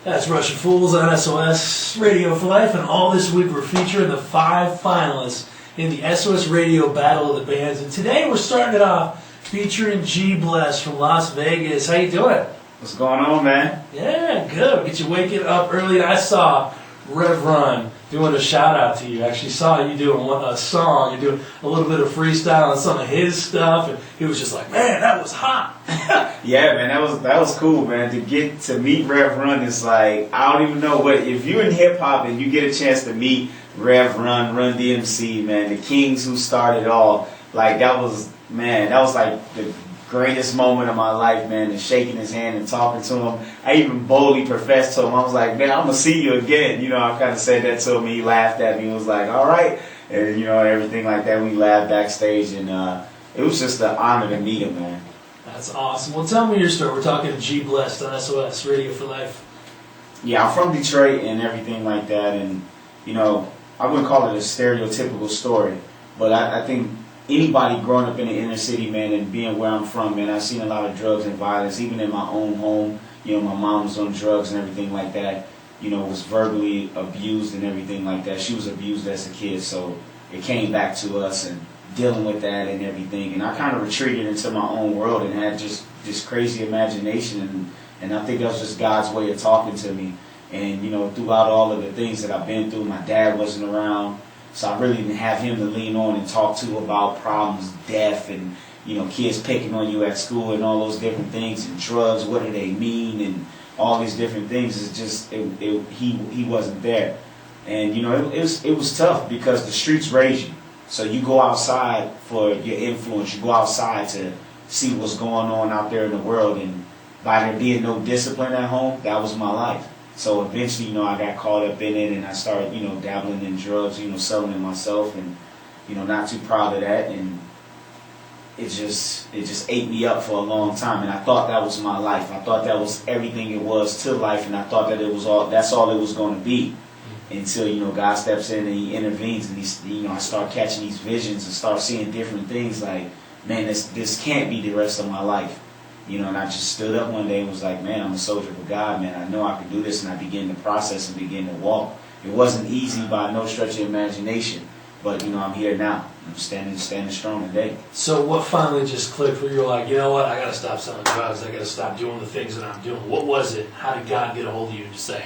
That's Russian Fools on SOS Radio for Life, and all this week we're featuring the 5 finalists in the SOS Radio Battle of the Bands. And today we're starting it off featuring G-BLEST from Las Vegas. How you doing? What's going on, man? Yeah, good. Get you waking up early. I saw Rev Run doing a shout out to you. Actually saw you doing a song. You're doing a little bit of freestyle on some of his stuff, and he was just like, "Man, that was hot." Yeah, man, that was cool, man. To get to meet Rev Run is like, I don't even know what, if you're in hip hop and you get a chance to meet Rev Run, Run DMC, man, the kings who started it all, like that was like the greatest moment of my life, man, and shaking his hand and talking to him. I even boldly professed to him. I was like, man, I'm going to see you again. You know, I kind of said that to him. He laughed at me. He was like, all right. And, you know, everything like that. We laughed backstage. And it was just an honor to meet him, man. That's awesome. Well, tell me your story. We're talking to G-BLEST on SOS Radio for Life. Yeah, I'm from Detroit and everything like that. And, you know, I wouldn't call it a stereotypical story. But I think anybody growing up in the inner city, man, and being where I'm from, man, I've seen a lot of drugs and violence, even in my own home. You know, my mom was on drugs and everything like that. You know, was verbally abused and everything like that. She was abused as a kid, so it came back to us and dealing with that and everything. And I kind of retreated into my own world and had just this crazy imagination. And I think that was just God's way of talking to me. And, you know, throughout all of the things that I've been through, my dad wasn't around. So I really didn't have him to lean on and talk to about problems, death, and, you know, kids picking on you at school and all those different things, and drugs, what do they mean, and all these different things. It's just, he wasn't there. And, you know, it was tough because the streets raise you. So you go outside for your influence. You go outside to see what's going on out there in the world. And by there being no discipline at home, that was my life. So eventually, you know, I got caught up in it, and I started, you know, dabbling in drugs, you know, selling it myself, and, you know, not too proud of that. And it just ate me up for a long time. And I thought that was my life. I thought that was everything it was to life, and I thought that that's all it was going to be. Until, you know, God steps in and He intervenes, and you know, I start catching these visions and start seeing different things. Like, man, this can't be the rest of my life. You know, and I just stood up one day and was like, man, I'm a soldier for God, man. I know I can do this, and I began to process and begin to walk. It wasn't easy by no stretch of imagination, but, you know, I'm here now. I'm standing strong today. So what finally just clicked where you're like, you know what, I got to stop selling drugs. I got to stop doing the things that I'm doing. What was it? How did God get a hold of you and just say,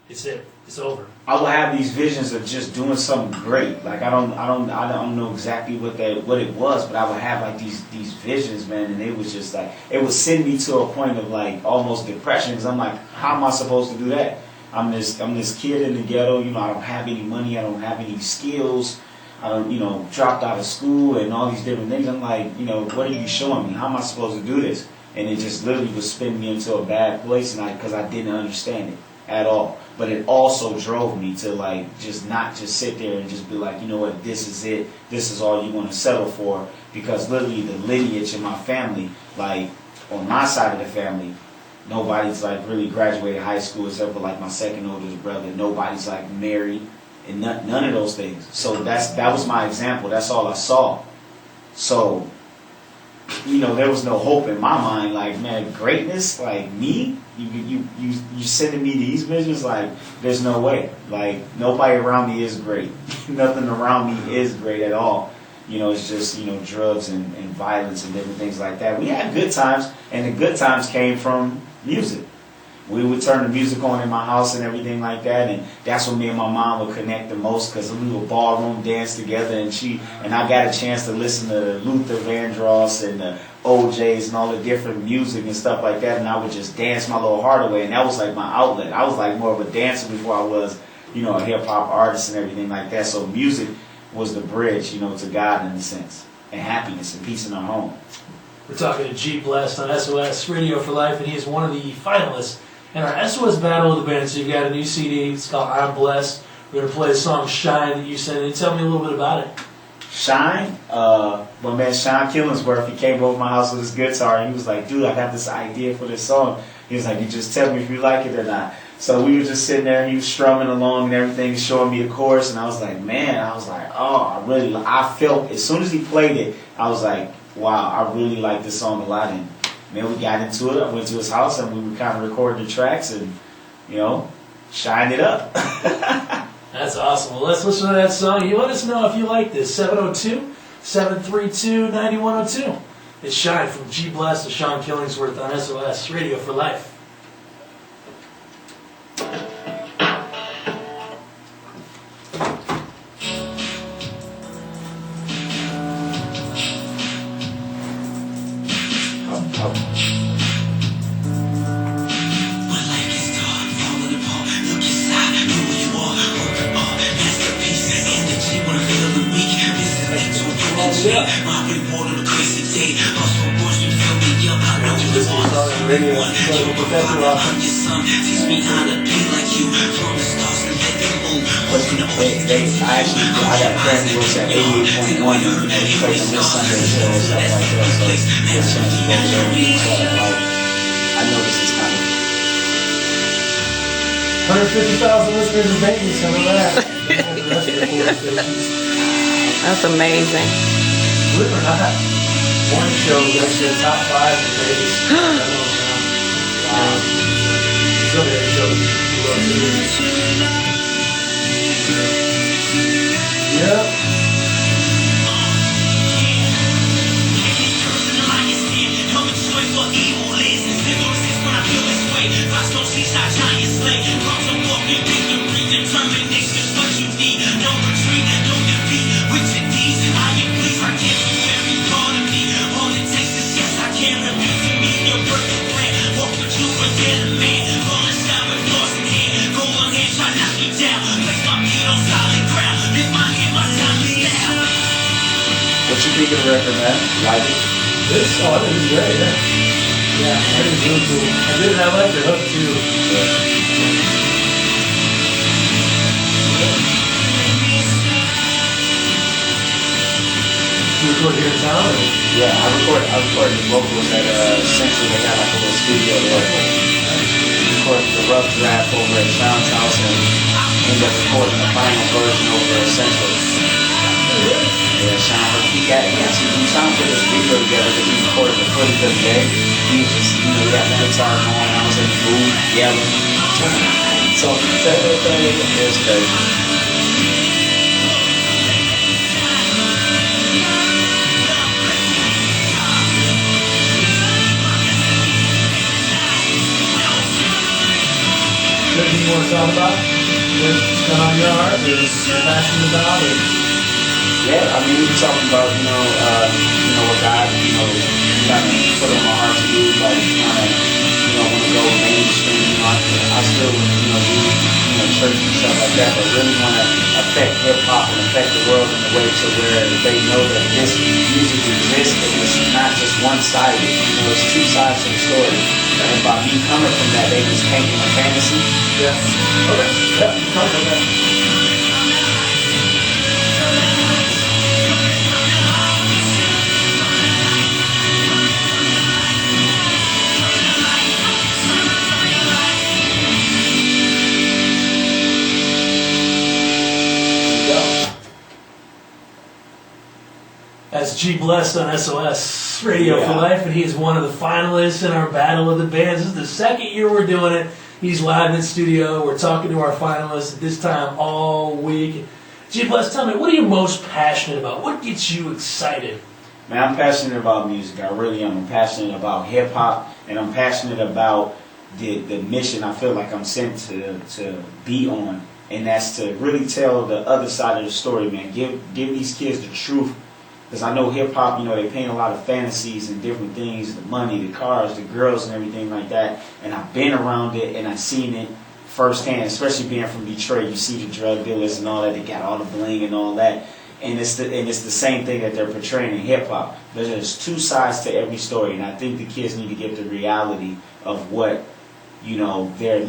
it's it. It's over? I would have these visions of just doing something great. Like I don't know exactly what it was, but I would have like these visions, man, and it was just like it would send me to a point of like almost depression. Because I'm like, how am I supposed to do that? I'm this kid in the ghetto. You know, I don't have any money. I don't have any skills. I don't, you know, dropped out of school and all these different things. I'm like, you know, what are you showing me? How am I supposed to do this? And it just literally was spinning me into a bad place, and because I didn't understand it at all. But it also drove me to like not just sit there and just be like, you know what, this is it. This is all you want to settle for. Because literally the lineage in my family, like on my side of the family, nobody's like really graduated high school except for like my second oldest brother. Nobody's like married and none of those things. So that was my example. That's all I saw. So, you know, there was no hope in my mind. Like, man, greatness, like me, you sending me these visions, like, there's no way. Like, nobody around me is great. Nothing around me is great at all. You know, it's just, you know, drugs and violence and different things like that. We had good times, and the good times came from music. We would turn the music on in my house and everything like that, and that's when me and my mom would connect the most, because we would ballroom dance together, and I got a chance to listen to Luther Vandross and the OJs and all the different music and stuff like that, and I would just dance my little heart away, and that was like my outlet. I was like more of a dancer before I was, you know, a hip-hop artist and everything like that, so music was the bridge, you know, to God in a sense, and happiness and peace in our home. We're talking to G-BLEST on SOS Radio for Life, and he is one of the finalists in our SOS Battle of the Bands. So you've got a new CD. It's called I'm Blessed. We're going to play the song Shine that you sent in. Tell me a little bit about it. Shine? My man Sean Killingsworth, he came over to my house with his guitar, and he was like, dude, I got this idea for this song. He was like, you just tell me if you like it or not. So we were just sitting there, and he was strumming along and everything, showing me the chorus, and I was like, I felt, as soon as he played it, I was like, wow, I really like this song a lot. And man, we got into it. I went to his house, and we kind of recorded the tracks, and shine it up. That's awesome. Well, let's listen to that song. You let us know if you like this. 702-732-9102. It's Shine from G-BLEST to Sean Killingsworth on SOS Radio for Life. I got a friend who works at 88.1, he plays on this Sunday show and stuff like that, so this chance goes over. I know this is coming. 150,000 listeners in Vegas, some of that. That's amazing. Believe it or not, morning show is actually the top 5 in Vegas. Some of the shows you love to. Yep. What you think of the record, man? Like it? This song is great, yeah. Yeah, that is really cool. I like the hook too. You record here in town? Or? Yeah, I recorded the vocals at Century. They got like a little studio there. Recorded the rough draft over at Sean's house and ended up recording the final version over at Century. Yeah, Sean, he actually Sean put this video together because he recorded the footage of the day. He was just, he had the guitar going, I was in the mood, yelling. So, it was crazy. Anything you want to talk about? What's on your heart? Or you're passionate about? Or? Yeah, I mean, we were talking about, what God, kind of put on my heart to do, like, kind of, want to go mainstream. I still, do, church and stuff like that, but really want to affect hip-hop and affect the world in a way to where they know that this music exists, and it's not just one-sided. It's two sides to the story. And by me coming from that, they just painting a fantasy. Yeah. Okay. Yeah, talk about that. That's G-BLEST on SOS Radio for Life, and he is one of the finalists in our Battle of the Bands. This is the second year we're doing it. He's live in studio. We're talking to our finalists at this time all week. G-BLEST, tell me, what are you most passionate about? What gets you excited? Man, I'm passionate about music. I really am. I'm passionate about hip-hop, and I'm passionate about the mission I feel like I'm sent to be on, and that's to really tell the other side of the story, man. Give these kids the truth. Because I know hip-hop, they paint a lot of fantasies and different things, the money, the cars, the girls, and everything like that. And I've been around it, and I've seen it firsthand, especially being from Detroit. You see the drug dealers and all that. They got all the bling and all that. And it's the same thing that they're portraying in hip-hop. There's two sides to every story, and I think the kids need to get the reality of what, they're